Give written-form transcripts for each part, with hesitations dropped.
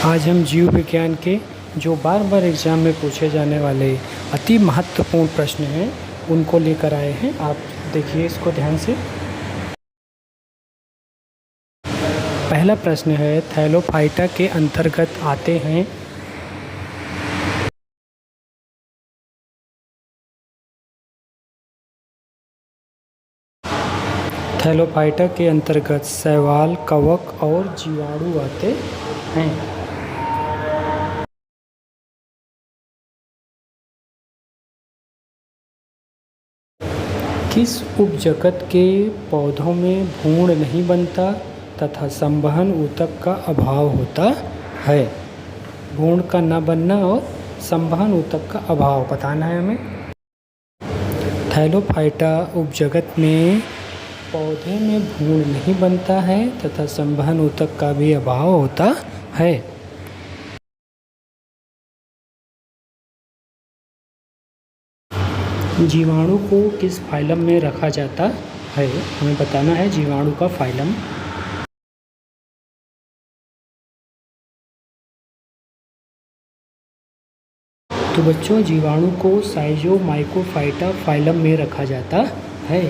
आज हम जीव विज्ञान के जो बार बार एग्ज़ाम में पूछे जाने वाले अति महत्वपूर्ण प्रश्न हैं उनको लेकर आए हैं। आप देखिए इसको ध्यान से। पहला प्रश्न है, थैलोफाइटा के अंतर्गत आते हैं। थैलोफाइटा के अंतर्गत शैवाल, कवक और जीवाणु आते हैं। किस उपजगत के पौधों में भ्रूण नहीं बनता तथा संवहन ऊतक का अभाव होता है? भ्रूण का न बनना और संवहन ऊतक का अभाव बताना है हमें। थैलोफाइटा उपजगत में पौधे में भ्रूण नहीं बनता है तथा संवहन ऊतक का भी अभाव होता है। जीवाणु को किस फाइलम में रखा जाता है? हमें बताना है जीवाणु का फाइलम। तो बच्चों, जीवाणु को साइज़ोमाइकोफाइटा फाइलम में रखा जाता है।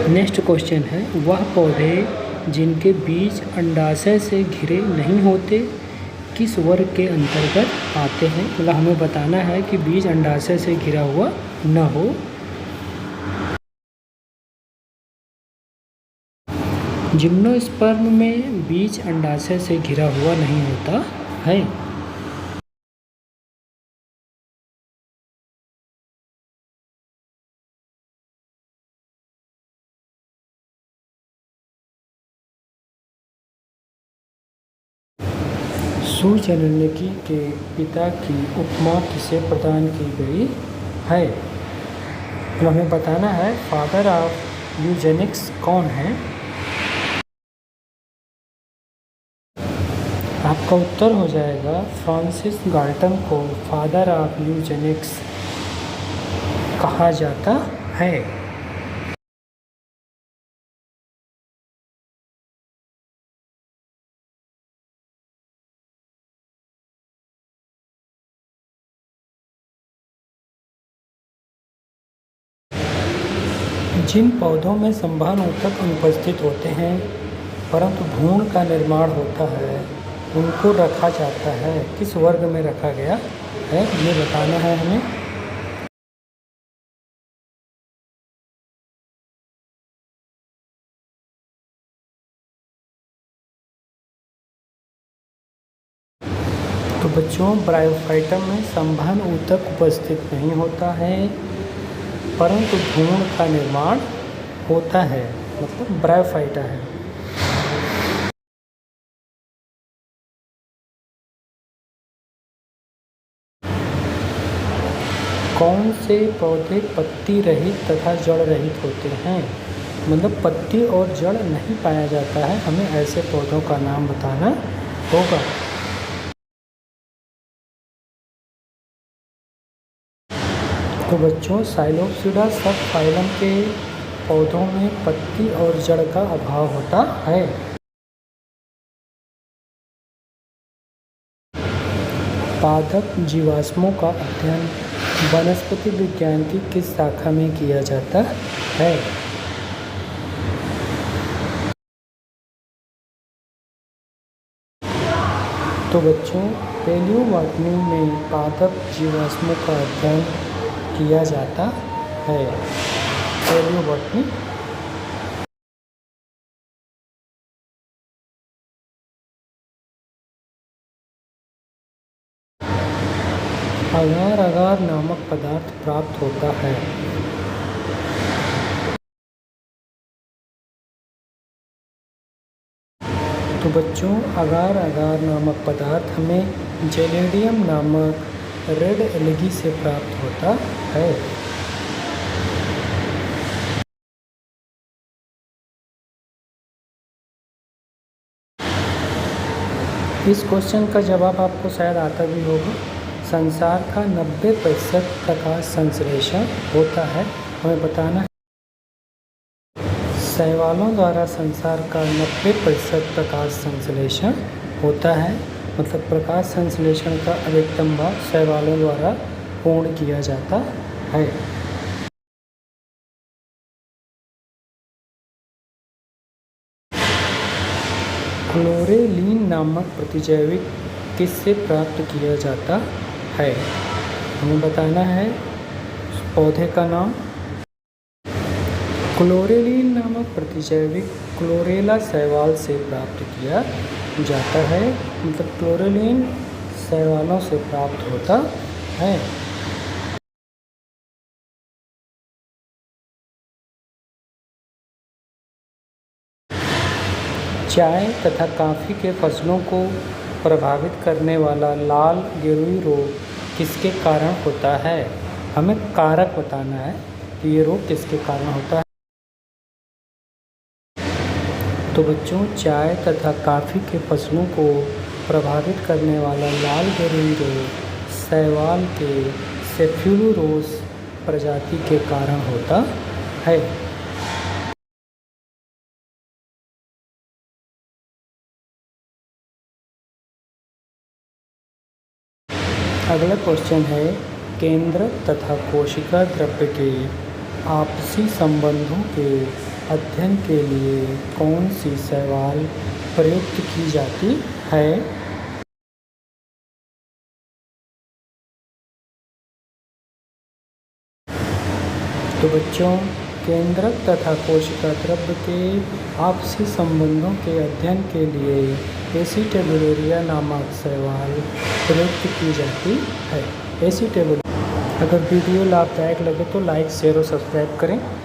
नेक्स्ट क्वेश्चन है, वह पौधे जिनके बीज अंडाशय से घिरे नहीं होते किस वर्ग के अंतर्गत आते हैं? मतलब हमें बताना है कि बीज अंडाशय से घिरा हुआ न हो। जिम्नोस्पर्म में बीज अंडाशय से घिरा हुआ नहीं होता है। सूर्यजनकी के पिता की उपमा किसे प्रदान की गई है? तो हमें बताना है फादर ऑफ यूजेनिक्स कौन है? आपका उत्तर हो जाएगा फ्रांसिस गाल्टन को फादर ऑफ यूजेनिक्स कहा जाता है। जिन पौधों में संवहन ऊतक अनुपस्थित होते हैं परंतु भ्रूण का निर्माण होता है उनको रखा जाता है। किस वर्ग में रखा गया है ये बताना है हमें। तो बच्चों, ब्रायोफाइटम में संवहन ऊतक उपस्थित नहीं होता है परंतु भ्रूण का निर्माण होता है, मतलब ब्रायोफाइटा है। कौन से पौधे पत्ती रहित तथा जड़ रहित होते हैं? मतलब पत्ती और जड़ नहीं पाया जाता है, हमें ऐसे पौधों का नाम बताना होगा। तो बच्चों, साइलोप्सिडा सब फाइलम के पौधों में पत्ती और जड़ का अभाव होता है। पादप जीवाश्मों का अध्ययन वनस्पति विज्ञान की किस शाखा में किया जाता है? तो बच्चों, पेलियोबॉटनी में पादप जीवाश्मों का अध्ययन किया जाता है। पेलियोबॉटनी। अगार अगार नामक पदार्थ प्राप्त होता है। तो बच्चों, अगार अगार नामक पदार्थ हमें जेनेडियम नामक रेड एलगी से प्राप्त होता है। इस क्वेश्चन का जवाब आपको शायद आता भी होगा। संसार का 90% प्रकाश संश्लेषण होता है। हमें बताना है शैवालों द्वारा संसार का 90% प्रकाश संश्लेषण होता है, मतलब प्रकाश संश्लेषण का अधिकतम भाग शैवालों द्वारा पूर्ण किया जाता है। क्लोरेलिन नामक प्रतिजैविक किससे प्राप्त किया जाता है? हमें बताना है पौधे का नाम। क्लोरेलिन नामक प्रतिजैविक क्लोरेला शैवाल से प्राप्त किया जाता है, मतलब क्लोरेलिन शैवालों से प्राप्त होता है। चाय तथा कॉफ़ी के फसलों को प्रभावित करने वाला लाल गिरुई रोग किसके कारण होता है? हमें कारक बताना है कि ये रोग किसके कारण होता है। तो बच्चों, चाय तथा कॉफ़ी के फसलों को प्रभावित करने वाला लाल गिरुई रोग शैवाल के सेफ्यूलोरोस प्रजाति के कारण होता है। अगला क्वेश्चन है, केंद्रक तथा कोशिका द्रव्य के आपसी संबंधों के अध्ययन के लिए कौन सी शैवाल प्रयुक्त की जाती है? तो बच्चों, केंद्रक तथा कोशिका द्रव्य के आपसी संबंधों के अध्ययन के लिए एसिटेबुलेरिया नामक शैवाल प्रयुक्त की जाती है। एसिटेबुलेरिया। अगर वीडियो लाभदायक लगे तो लाइक, शेयर और सब्सक्राइब करें।